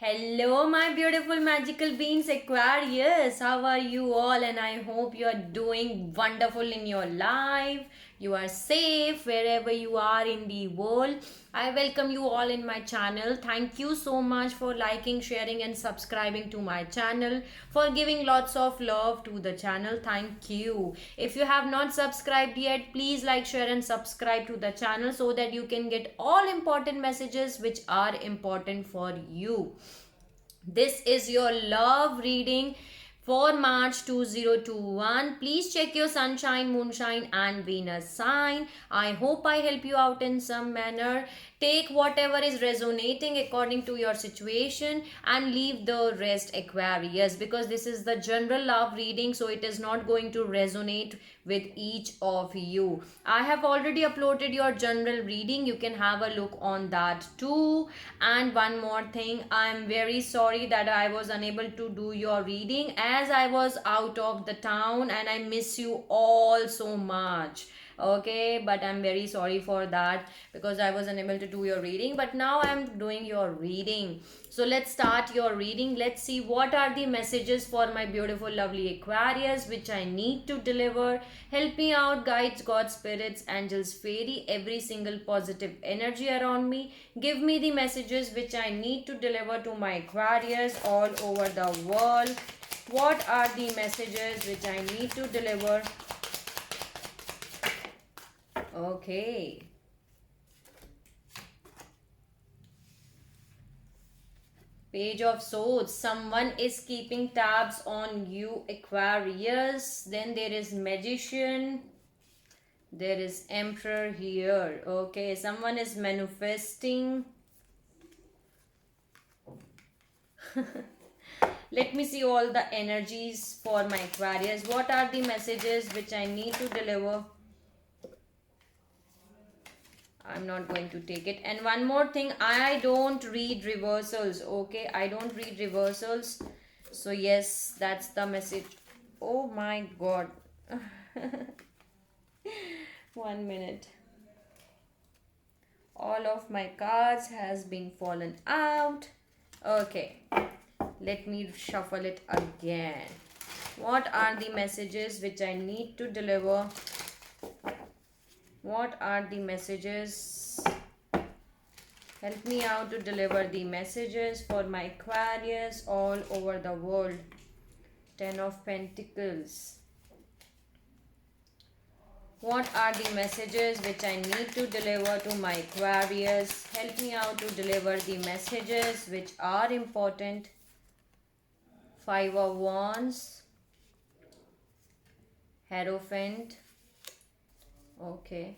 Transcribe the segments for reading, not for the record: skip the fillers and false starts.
Hello, my beautiful magical beings, Aquarius. How are you all? And I hope you are doing wonderful in your life. You are safe wherever you are in the world. I welcome you all in my channel. Thank you so much for liking, sharing, and subscribing to my channel, for giving lots of love to the channel. Thank you. If you have not subscribed yet, please like, share, and subscribe to the channel so that you can get all important messages which are important for you. This is your love reading for March 2021. Please check your sunshine, moonshine, and Venus sign. I hope I help you out in some manner. Take whatever is resonating according to your situation and leave the rest, Aquarius, because this is the general love reading, so it is not going to resonate with each of you. I have already uploaded your general reading. You can have a look on that too. And one more thing, I am very sorry that I was unable to do your reading as I was out of the town, and I miss you all so much. Okay, but I'm very sorry for that because I was unable to do your reading, but now I'm doing your reading. So let's start your reading. Let's see what are the messages for my beautiful lovely Aquarius which I need to deliver. Help me out, guides, God, spirits, angels, fairy, every single positive energy around me. Give me the messages which I need to deliver to my Aquarius all over the world. What are the messages which I need to deliver? Okay. Page of Swords. Someone is keeping tabs on you, Aquarius. Then there is Magician. There is Emperor here. Okay. Someone is manifesting. Let me see all the energies for my Aquarius. What are the messages which I need to deliver? I'm not going to take it. And one more thing, I don't read reversals. Okay, I don't read reversals. So yes, that's the message. Oh my god. 1 minute. All of my cards has been fallen out. Okay, let me shuffle it again. What are the messages which I need to deliver? What are the messages? Help me out to deliver the messages for my Aquarius all over the world. 10 of Pentacles. What are the messages which I need to deliver to my Aquarius? Help me out to deliver the messages which are important. 5 of Wands. Hierophant. Okay.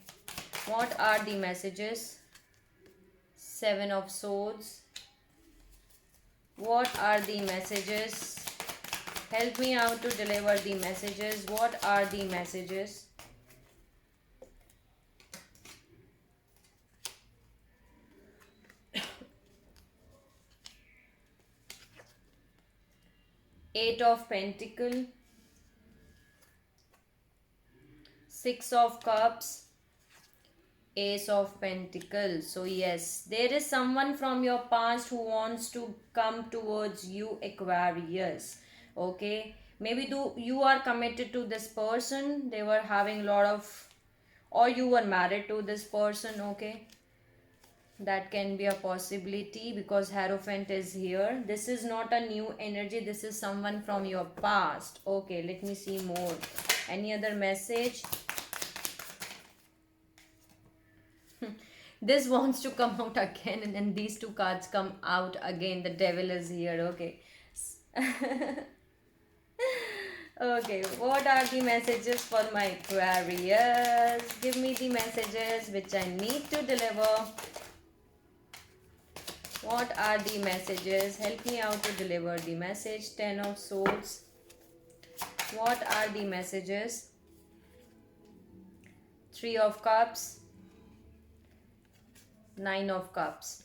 What are the messages? 7 of Swords. What are the messages? Help me out to deliver the messages. What are the messages? Eight of Pentacles. 6 of Cups. Ace of Pentacles. So yes, there is someone from your past who wants to come towards you, Aquarius. Okay, maybe you are committed to this person. They were having a lot of, or you were married to this person. Okay, that can be a possibility because Hierophant is here. This is not a new energy. This is someone from your past. Okay, let me see more. Any other message? This wants to come out again, and then these two cards come out again. The devil is here. Okay. Okay, what are the messages for my Aquarius? Give me the messages which I need to deliver. What are the messages? Help me out to deliver the message. 10 of Swords. What are the messages? 3 of Cups. 9 of Cups.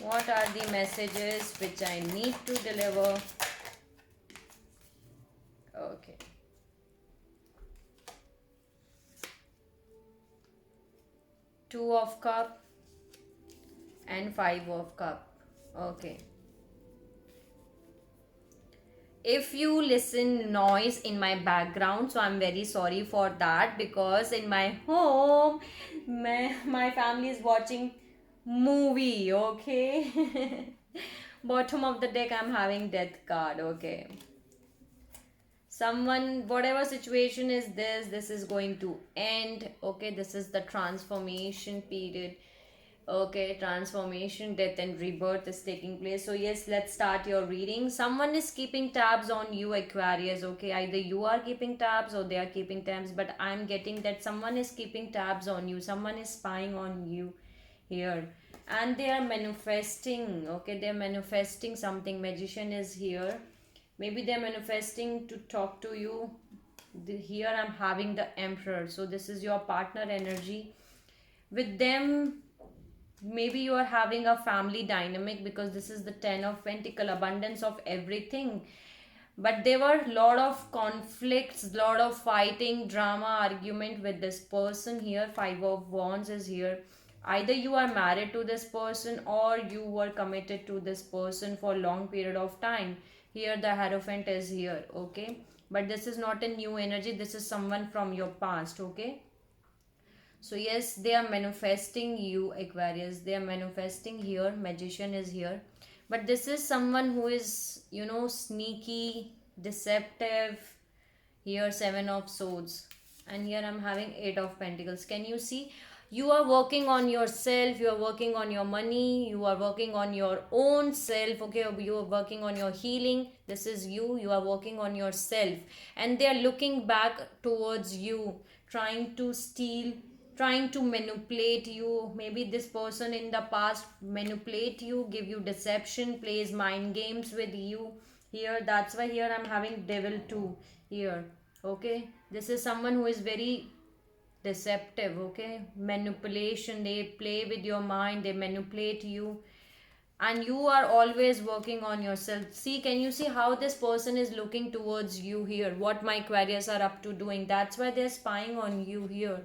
What are the messages which I need to deliver? Okay. Two of Cups and Five of Cup. Okay. If you listen noise in my background, so I'm very sorry for that, because in my home my family is watching movie. Okay. Bottom of the deck, I'm having death card. Okay, someone, whatever situation is this is going to end. Okay, this is the transformation period. Okay, transformation, death, and rebirth is taking place. So, yes, let's start your reading. Someone is keeping tabs on you, Aquarius. Okay, either you are keeping tabs or they are keeping tabs, but I'm getting that someone is keeping tabs on you, someone is spying on you here, and they are manifesting. Okay, they're manifesting something. Magician is here. Maybe they're manifesting to talk to you. Here, I'm having the Emperor. So, this is your partner energy. With them, maybe you are having a family dynamic, because this is the Ten of Pentacle, abundance of everything. But there were a lot of conflicts, lot of fighting, drama, argument with this person here. Five of Wands is here. Either you are married to this person or you were committed to this person for a long period of time. Here the Hierophant is here. Okay, but this is not a new energy, this is someone from your past. Okay, so yes, they are manifesting you, Aquarius. They are manifesting here. Magician is here. But this is someone who is, sneaky, deceptive. Here, Seven of Swords. And here I'm having Eight of Pentacles. Can you see? You are working on yourself. You are working on your money. You are working on your own self. Okay, you are working on your healing. This is you. You are working on yourself. And they are looking back towards you, trying to steal, trying to manipulate you. Maybe this person in the past manipulate you, give you deception, plays mind games with you here. That's why here I'm having Devil too here. Okay, this is someone who is very deceptive. Okay, manipulation, they play with your mind, they manipulate you, and you are always working on yourself. See, can you see how this person is looking towards you here? What my Aquarius are up to doing? That's why they're spying on you here.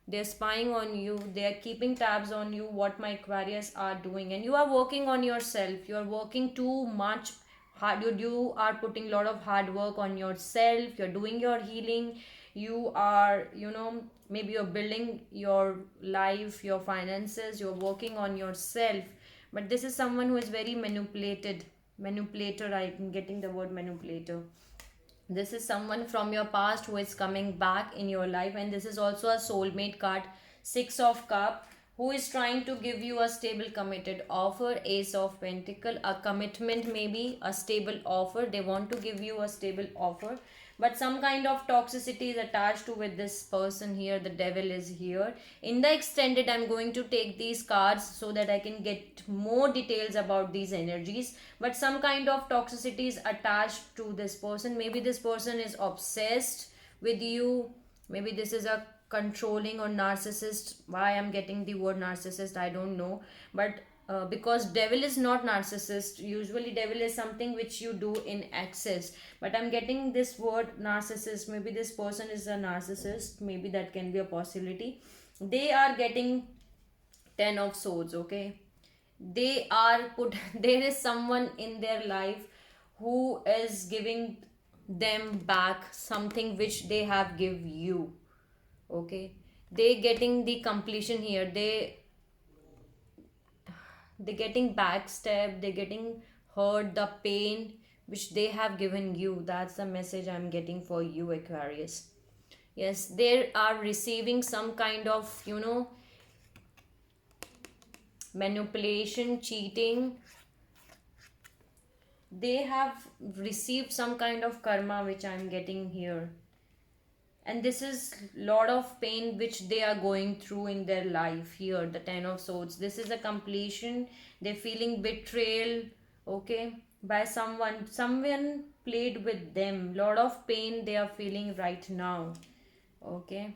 They're spying on you, they're keeping tabs on you, what my Aquarius are doing. And you are working on yourself, you're working too much hard. You are putting a lot of hard work on yourself, you're doing your healing. You are, maybe you're building your life, your finances, you're working on yourself. But this is someone who is very manipulator. I'm getting the word manipulator. This is someone from your past who is coming back in your life, and this is also a soulmate card. Six of Cup, who is trying to give you a stable committed offer. Ace of Pentacle, a commitment, maybe a stable offer. They want to give you a stable offer, but some kind of toxicity is attached to with this person here. The Devil is here. In the extended, I'm going to take these cards so that I can get more details about these energies. But some kind of toxicity is attached to this person. Maybe this person is obsessed with you. Maybe this is a controlling or narcissist. Why I'm getting the word narcissist, I don't know. But because Devil is not narcissist. Usually Devil is something which you do in excess, but I'm getting this word narcissist. Maybe this person is a narcissist, maybe that can be a possibility. They are getting Ten of Swords. Okay, they are put there is someone in their life who is giving them back something which they have give you. Okay, they getting the completion here. They're getting backstabbed, they're getting hurt, the pain which they have given you. That's the message I'm getting for you, Aquarius. Yes, they are receiving some kind of, manipulation, cheating. They have received some kind of karma which I'm getting here. And this is lot of pain which they are going through in their life here. The Ten of Swords, this is a completion. They're feeling betrayal. Okay, by someone played with them. Lot of pain they are feeling right now. Okay,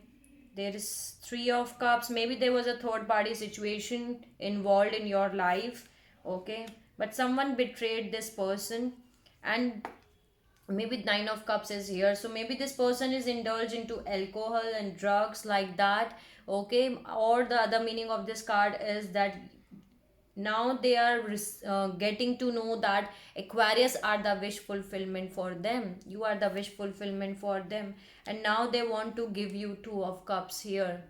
there is Three of Cups. Maybe there was a third party situation involved in your life. Okay, but someone betrayed this person. And maybe Nine of Cups is here, so maybe this person is indulged into alcohol and drugs like that. Okay, or the other meaning of this card is that now they are getting to know that Aquarius are the wish fulfillment for them, you are the wish fulfillment for them, and now they want to give you Two of Cups here.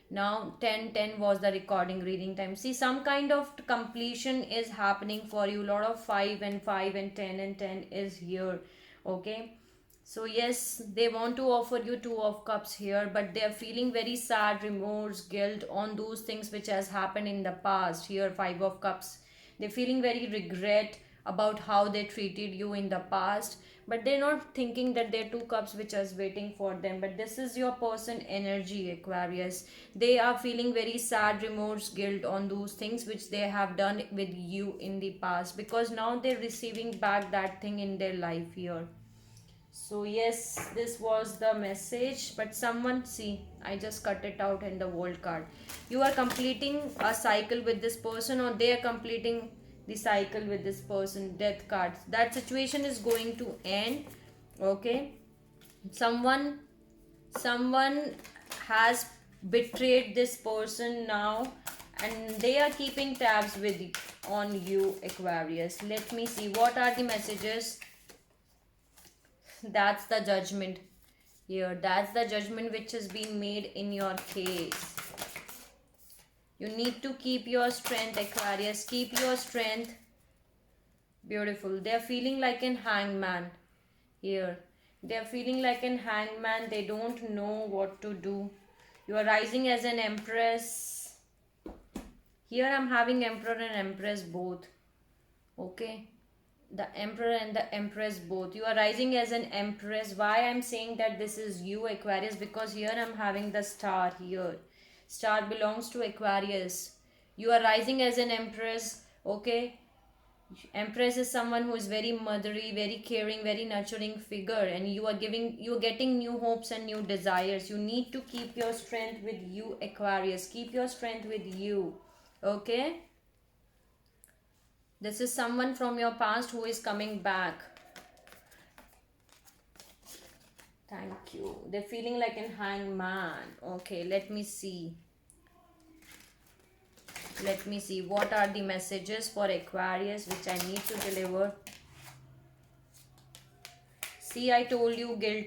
Now 10 10 was the recording reading time. See, some kind of completion is happening for you. Lot of 5 and 5 and 10 and 10 is here. Okay, so yes, they want to offer you Two of Cups here, but they are feeling very sad, remorse, guilt on those things which has happened in the past. Here, Five of Cups. They're feeling very regret about how they treated you in the past, but they're not thinking that there are Two Cups which is waiting for them. But this is your person energy, Aquarius. They are feeling very sad, remorse, guilt on those things which they have done with you in the past, because now they're receiving back that thing in their life here. So yes, this was the message, but someone, see, I just cut it out in the World card. You are completing a cycle with this person, or they are completing the cycle with this person. Death cards. That situation is going to end. Okay, someone has betrayed this person now, and they are keeping tabs with on you, Aquarius. Let me see what are the messages. That's the judgment here. That's the judgment which has been made in your case. You need to keep your strength, Aquarius. Keep your strength. Beautiful. They are feeling like an hangman here. They are feeling like an hangman. They don't know what to do. You are rising as an empress. Here I'm having emperor and empress both. Okay, the emperor and the empress both. You are rising as an empress. Why I'm saying that this is you, Aquarius? Because here I'm having the star here. Star belongs to Aquarius. You are rising as an empress. Okay, empress is someone who is very motherly, very caring, very nurturing figure, and you are getting new hopes and new desires. You need to keep your strength with you, Aquarius. Keep your strength with you. Okay, this is someone from your past who is coming back. Thank you. They're feeling like an hangman. Okay, let me see. Let me see. What are the messages for Aquarius which I need to deliver? See, I told you guilt.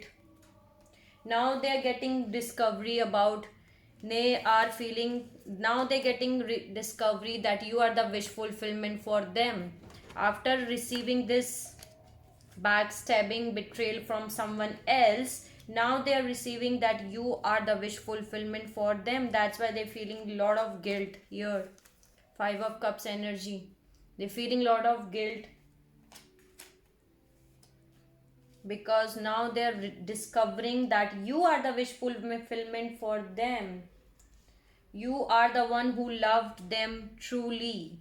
Now they're getting discovery about, they are feeling, now they're getting discovery that you are the wish fulfillment for them. After receiving this backstabbing, betrayal from someone else, now they are receiving that you are the wish fulfillment for them. That's why they're feeling a lot of guilt here. Five of Cups energy. They're feeling a lot of guilt because now they're discovering that you are the wish fulfillment for them. You are the one who loved them truly,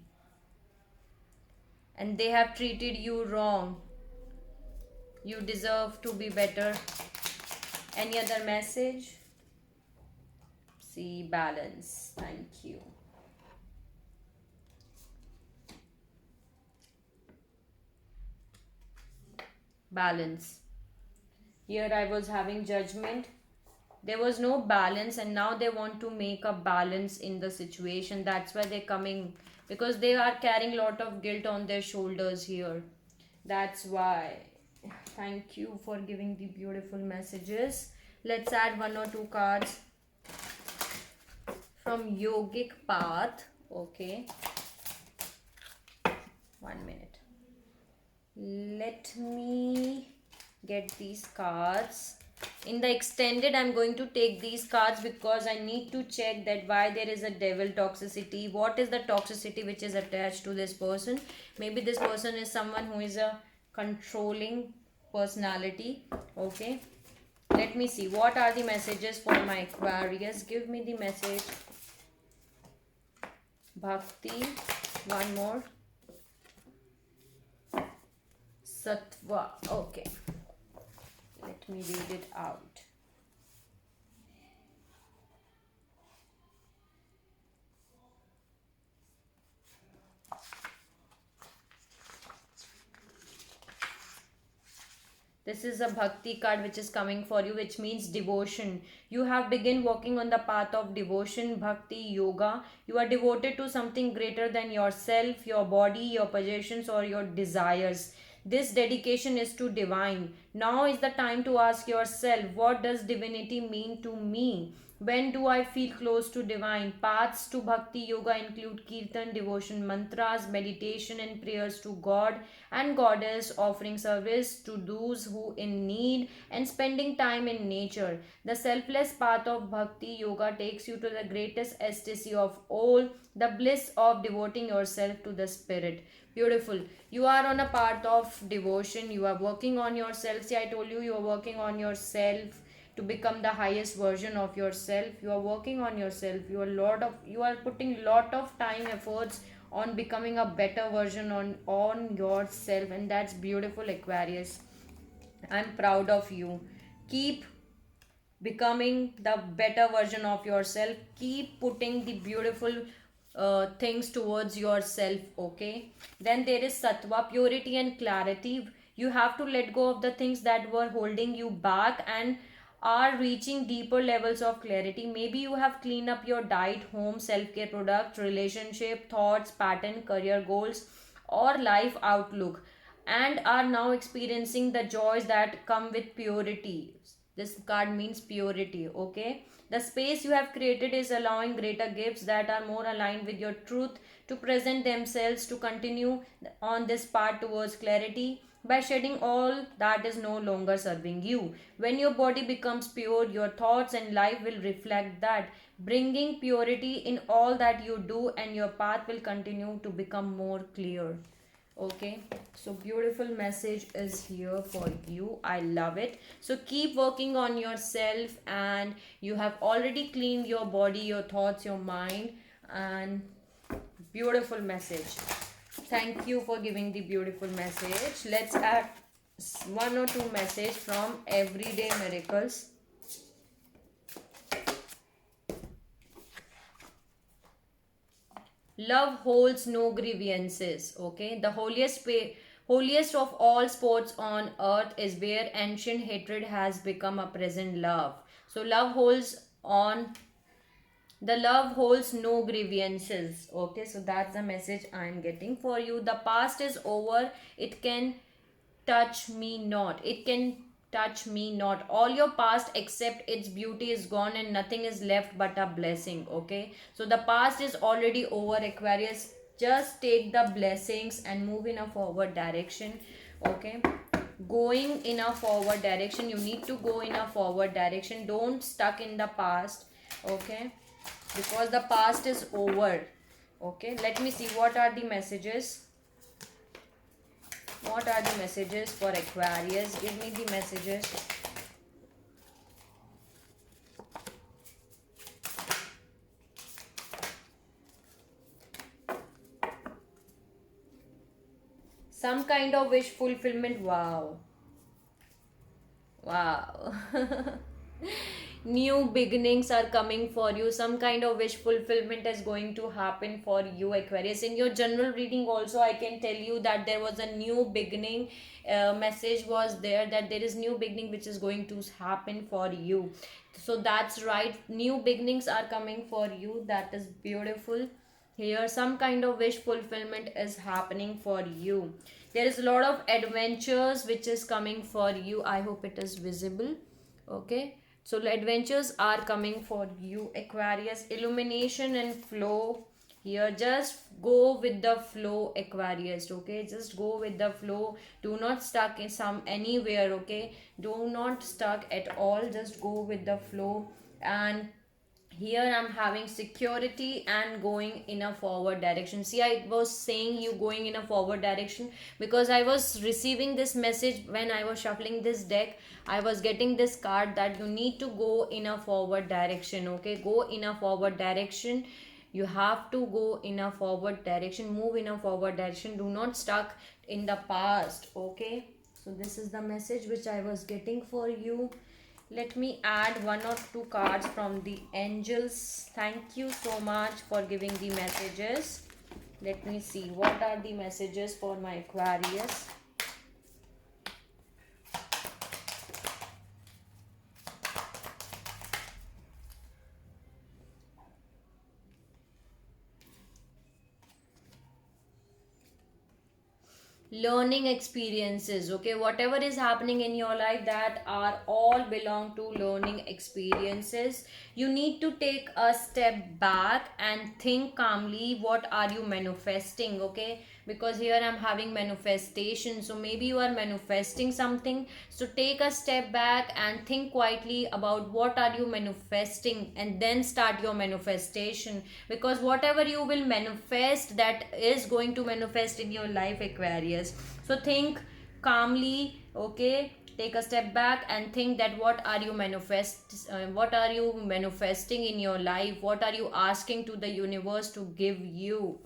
and they have treated you wrong. You deserve to be better. Any other message? See, balance. Thank you. Balance. Here I was having judgment. There was no balance, and now they want to make a balance in the situation. That's why they're coming, because they are carrying a lot of guilt on their shoulders here. That's why. Thank you for giving the beautiful messages. Let's add one or two cards from Yogic Path. Okay, 1 minute. Let me get these cards. In the extended, I'm going to take these cards because I need to check that why there is a devil toxicity. What is the toxicity which is attached to this person? Maybe this person is someone who is a controlling personality. Okay, let me see. What are the messages for my Aquarius? Give me the message. Bhakti. One more. Sattva. Okay. Let me read it out. This is a bhakti card which is coming for you, which means devotion. You have begun walking on the path of devotion, bhakti, yoga. You are devoted to something greater than yourself, your body, your possessions, or your desires. This dedication is to divine. Now is the time to ask yourself, what does divinity mean to me? When do I feel close to divine? Paths to bhakti yoga include kirtan, devotion, mantras, meditation, and prayers to God and Goddess, offering service to those who in need, and spending time in nature. The selfless path of bhakti yoga takes you to the greatest ecstasy of all, the bliss of devoting yourself to the spirit. Beautiful. You are on a path of devotion. You are working on yourself. See, I told you, you are working on yourself to become the highest version of yourself. You are working on yourself. You are putting lot of time, efforts on becoming a better version on yourself, and that's beautiful, Aquarius. I'm proud of you. Keep becoming the better version of yourself. Keep putting the beautiful things towards yourself. Okay, then there is sattva, purity and clarity. You have to let go of the things that were holding you back and are reaching deeper levels of clarity. Maybe you have cleaned up your diet, home, self-care product, relationship, thoughts, pattern, career goals, or life outlook, and are now experiencing the joys that come with purity. This card means purity. Okay, the space you have created is allowing greater gifts that are more aligned with your truth to present themselves, to continue on this path towards clarity by shedding all that is no longer serving you. When your body becomes pure, your thoughts and life will reflect that, bringing purity in all that you do, and your path will continue to become more clear. Okay, so beautiful message is here for you. I love it. So keep working on yourself, and you have already cleaned your body, your thoughts, your mind, and beautiful message. Thank you for giving the beautiful message. Let's add one or two message from Everyday Miracles. Love holds no grievances. Okay, the holiest of all sports on earth is where ancient hatred has become a present love. So love holds no grievances. Okay, so that's the message I'm getting for you. The past is over. It can touch me not. It can touch me not. All your past except its beauty is gone, and nothing is left but a blessing. Okay, so the past is already over, Aquarius. Just take the blessings and move in a forward direction. Okay, going in a forward direction. You need to go in a forward direction. Don't stuck in the past. Okay, because the past is over. Okay, let me see what are the messages. What are the messages for Aquarius? Give me the messages. Some kind of wish fulfillment. Wow. Wow. New beginnings are coming for you. Some kind of wish fulfillment is going to happen for you, Aquarius. In your general reading also, I can tell you that there was a new beginning. Message was there that there is new beginning which is going to happen for you. So that's right, new beginnings are coming for you. That is beautiful. Here some kind of wish fulfillment is happening for you. There is a lot of adventures which is coming for you. I hope it is visible. Okay, so adventures are coming for you, Aquarius. Illumination and flow. Here just go with the flow, Aquarius. Okay, just go with the flow. Do not stuck in anywhere. Okay, do not stuck at all. Just go with the flow. And here I'm having security and going in a forward direction. See, I was saying you going in a forward direction because I was receiving this message when I was shuffling this deck. I was getting this card that you need to go in a forward direction. Okay, go in a forward direction. You have to go in a forward direction, move in a forward direction. Do not stuck in the past. Okay, so this is the message which I was getting for you. Let me add one or two cards from the angels. Thank you so much for giving the messages. Let me see what are the messages for my Aquarius. learning experiences. Okay, whatever is happening in your life, that are all belong to learning experiences. You need to take a step back and think calmly, what are you manifesting? Okay, because here I'm having manifestation, so maybe you are manifesting something. So take a step back and think quietly about what are you manifesting, and then start your manifestation, because whatever you will manifest, that is going to manifest in your life, Aquarius. So think calmly. Okay, take a step back and think that what are you manifesting in your life, what are you asking to the universe to give you.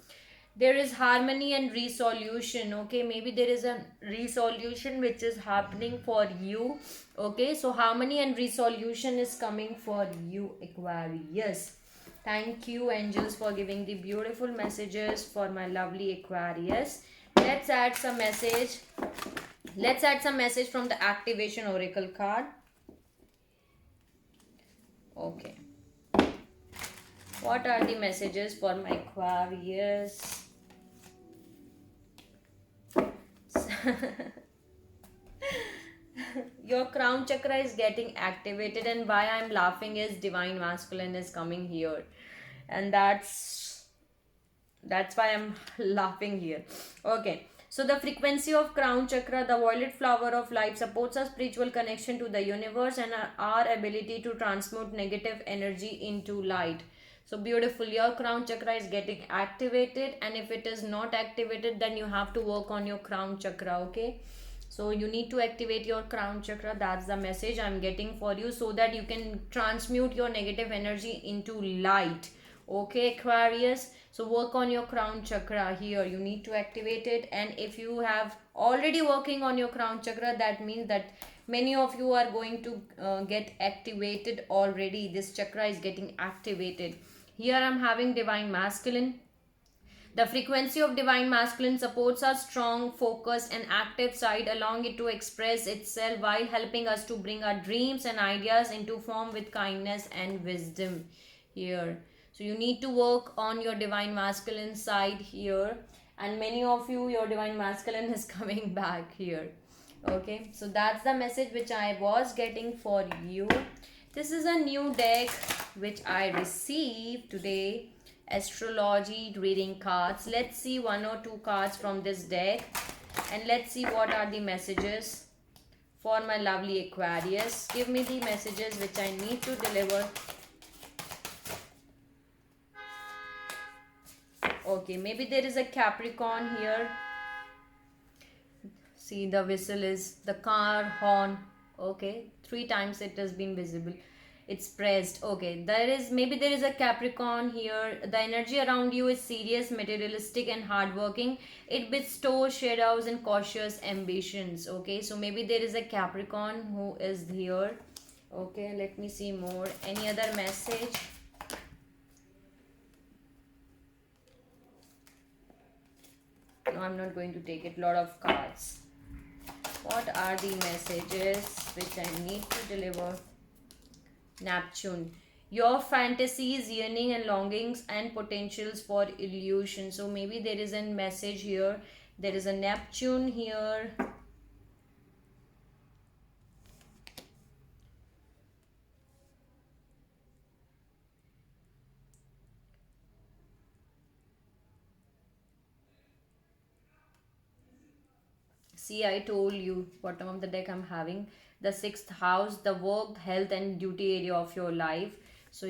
There is harmony and resolution. Okay, maybe there is a resolution which is happening for you. Okay, so harmony and resolution is coming for you, Aquarius. Thank you, angels, for giving the beautiful messages for my lovely Aquarius. Let's add some message. Let's add some message from the activation oracle card. Okay, what are the messages for my Aquarius? Your crown chakra is getting activated, and why I'm laughing is divine masculine is coming here, and that's why I'm laughing here. Okay, so the frequency of crown chakra, the violet flower of life, supports our spiritual connection to the universe and our ability to transmute negative energy into light. So beautiful, your crown chakra is getting activated, and if it is not activated, then you have to work on your crown chakra. Okay, so you need to activate your crown chakra. That's the message I'm getting for you, so that you can transmute your negative energy into light. Okay, Aquarius, so work on your crown chakra here. You need to activate it, and if you have already working on your crown chakra, that means that many of you are going to get activated already. This chakra is getting activated. Here I'm having divine masculine. The frequency of divine masculine supports our strong, focused, and active side, allowing it to express itself while helping us to bring our dreams and ideas into form with kindness and wisdom here. So you need to work on your divine masculine side here, and many of you, your divine masculine is coming back here. Okay, so that's the message which I was getting for you. This is a new deck which I received today, astrology reading cards. Let's see one or two cards from this deck, and let's see what are the messages for my lovely Aquarius. Give me the messages which I need to deliver. Okay, maybe there is a Capricorn here. See, the whistle is the car horn. Okay, 3 times it has been visible, it's pressed. Okay, there is a Capricorn here. The energy around you is serious, materialistic, and hardworking. It bestows shadows and cautious ambitions. Okay, so maybe there is a Capricorn who is here. Okay, let me see more. Any other message? No, I'm not going to take it. Lot of cards. What are the messages which I need to deliver? Neptune. Your fantasies, yearning and longings and potentials for illusion. So maybe there is a message here. There is a Neptune here. See, I told you, bottom of the deck I'm having the sixth house, the work, health, and duty area of your life. So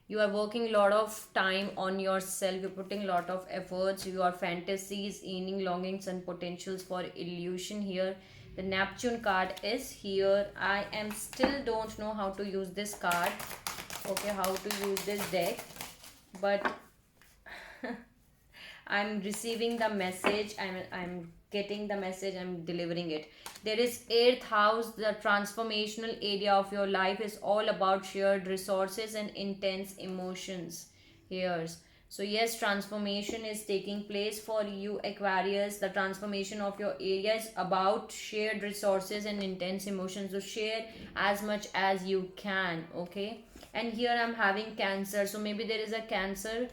you are working a lot of time on yourself, you're putting a lot of efforts, your fantasies, yearning, longings, and potentials for illusion here. The Neptune card is here. I am still don't know how to use this card. Okay, how to use this deck, but I'm receiving the message. I'm getting the message. I'm delivering it. There is eighth house. The transformational area of your life is all about shared resources and intense emotions. Here's so yes, transformation is taking place for you, Aquarius. The transformation of your area is about shared resources and intense emotions. So share as much as you can. Okay. And here I'm having Cancer. So maybe there is a Cancer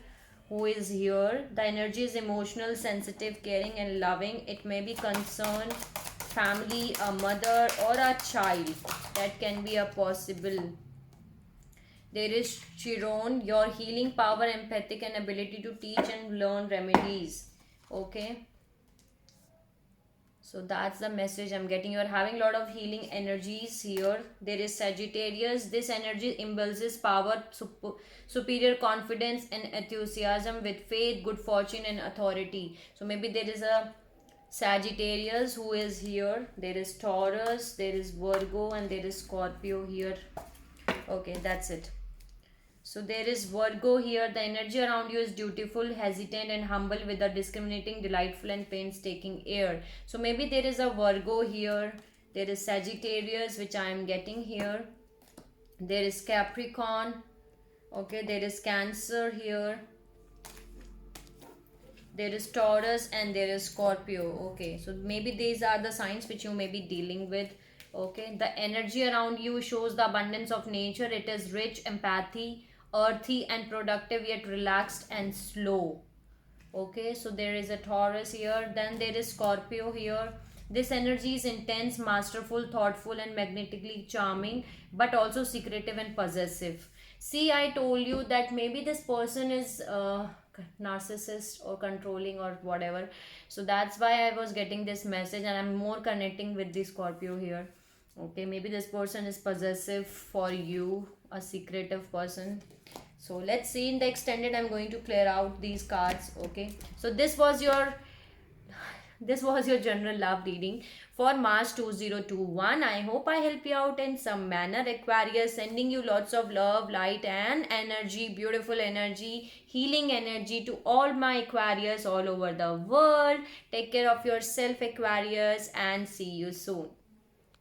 who is here. The energy is emotional, sensitive, caring and loving. It may be concern, family, a mother or a child. That can be a possible. There is Chiron, your healing power, empathic and ability to teach and learn remedies. Okay. So that's the message I'm getting. You're having a lot of healing energies here. There is Sagittarius. This energy embellishes power, superior confidence and enthusiasm with faith, good fortune and authority. So maybe there is a Sagittarius who is here. There is Taurus, there is Virgo and there is Scorpio here. Okay, that's it. So there is Virgo here. The energy around you is dutiful, hesitant and humble with a discriminating, delightful and painstaking air. So maybe there is a Virgo here. There is Sagittarius, which I am getting here. There is Capricorn. Okay, there is Cancer here. There is Taurus and there is Scorpio. Okay, so maybe these are the signs which you may be dealing with. Okay, the energy around you shows the abundance of nature. It is rich, empathy, earthy and productive, yet relaxed and slow. Okay, so there is a Taurus here. Then there is Scorpio here. This energy is intense, masterful, thoughtful and magnetically charming, but also secretive and possessive. See, I told you that maybe this person is narcissist or controlling or whatever. So that's why I was getting this message and I'm more connecting with the Scorpio here. Okay, maybe this person is possessive for you, a secretive person. So let's see in the extended. I'm going to clear out these cards. Okay, so this was your general love reading for March 2021. I hope I help you out in some manner, Aquarius. Sending you lots of love, light and energy, beautiful energy, healing energy to all my Aquarius all over the world. Take care of yourself, Aquarius, and see you soon.